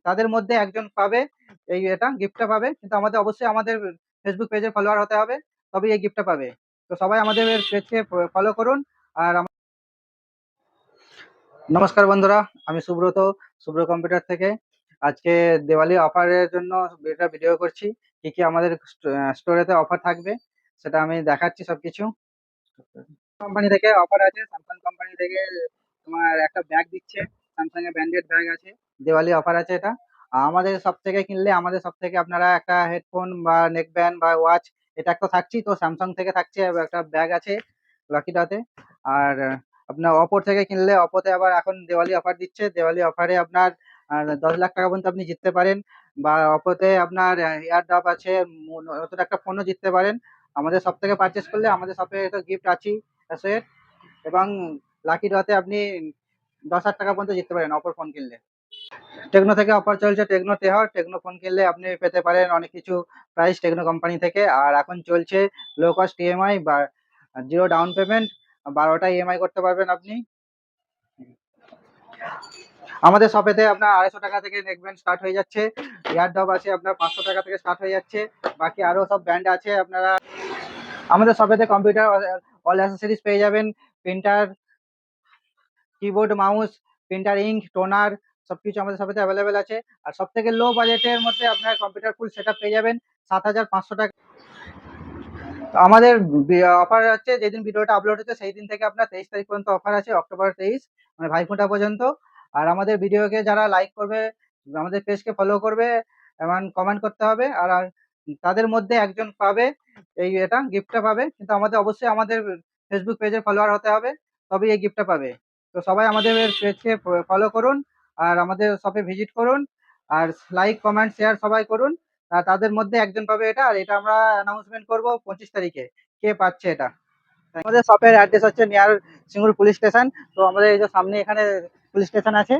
তাদের মধ্যে একজন পাবে এটা গিফটটা পাবে, কিন্তু আমাদের অবশ্যই আমাদের ফেসবুক পেজের ফলোয়ার হতে হবে, তবেই এই গিফটটা পাবে। তো সবাই আমাদের পেজকে ফলো করুন। আর নমস্কার বন্ধুরা, আমি সুব্রত, সুব্র কম্পিউটার থেকে। আজকে দিওয়ালি অফারের জন্য এটা ভিডিও করছি। কি কি আমাদের স্টোরেতে অফার থাকবে সেটা আমি দেখাচ্ছি সবকিছু। কোম্পানি থেকে অফার আছে, স্যামসাং কোম্পানি থেকে তোমার একটা ব্যাগ দিচ্ছে, স্যামসাং এর ব্র্যান্ডেড ব্যাগ আছে, দিওয়ালি অফার আছে এটা। আমাদের সব থেকে কিনলে আমাদের সব থেকে আপনারা একটা হেডফোন বা নেক ব্যান্ড বা ওয়াচ, এটা একটা থাকছেই তো, স্যামসাং থেকে থাকছে, আর একটা ব্যাগ আছে লাকিটাতে। আর আপনার অপো থেকে কিনলে অপোতে আবার এখন দিওয়ালি অফার দিচ্ছে, দিওয়ালি অফারে আপনার 10 লাখ টাকা পর্যন্ত আপনি জিততে পারেন। বা অপোতে আপনার এয়ারড্রপ আছে, নতুন একটা ফোনও জিততে পারেন। আমাদের শপ থেকে পারচেস করলে আমাদের শপে তো গিফট আছেই সেট, এবং লাকি ড্রতে আপনি 10,000 টাকা পর্যন্ত জিততে পারেন অপর ফোন কিনলে। টেকনো থেকে অফার চলছে, টেকনো তেহর, টেকনো ফোন কিনলে আপনি পেতে পারেন অনেক কিছু প্রাইস টেকনো কোম্পানি থেকে। আর এখন চলছে লো কস্ট ইএমআই বা জিরো ডাউন পেমেন্ট, 12টা ইএমআই করতে পারবেন আপনি। আমাদের শপেতে আপনার 250 টাকা থেকে নেকব্যান্ড স্টার্ট হয়ে যাচ্ছে, এয়ারড্রপ আছে আপনার 500 টাকা থেকে স্টার্ট হয়ে যাচ্ছে, বাকি আরো সব ব্র্যান্ড আছে আপনারা। আমাদের শপেতে কম্পিউটার অল অ্যাসেসরিজ পেয়ে যাবেন, printer, keyboard, mouse, printer, ink, toner, সবকিছু আমাদের শপেতে অ্যাভেলেবেল আছে। আর সব থেকে লো বাজেটের মধ্যে আপনার কম্পিউটার ফুল সেট পেয়ে যাবেন 7,500 টাকা। আমাদের অফার হচ্ছে, যেদিন ভিডিওটা আপলোড হচ্ছে সেই দিন থেকে আপনার 23 তারিখ পর্যন্ত অফার আছে, অক্টোবর 23, মানে ভাইফোঁটা পর্যন্ত। আর আমাদের ভিডিওকে যারা লাইক করবে, আমাদের পেজকে ফলো করবে এবং কমেন্ট করতে হবে, আর তাদের মধ্যে একজন পাবে এটা গিফটটা পাবে, কিন্তু আমাদের অবশ্যই আমাদের ফেসবুক পেজের ফলোয়ার হতে হবে, তবেই এই গিফটটা পাবে। তো সবাই আমাদের পেজকে ফলো করুন, আর আমাদের শপে ভিজিট করুন, আর লাইক কমেন্ট শেয়ার সবাই করুন। তাদের মধ্যে একজন পাবে এটা, আর এটা আমরা অ্যানাউন্সমেন্ট করব 25 তারিখে কে পাচ্ছে এটা। আমাদের শপের অ্যাড্রেস হচ্ছে নিয়ার সিঙ্গুর পুলিশ স্টেশন। তো আমাদের এই যে সামনে এখানে পুলিশ স্টেশন আছে,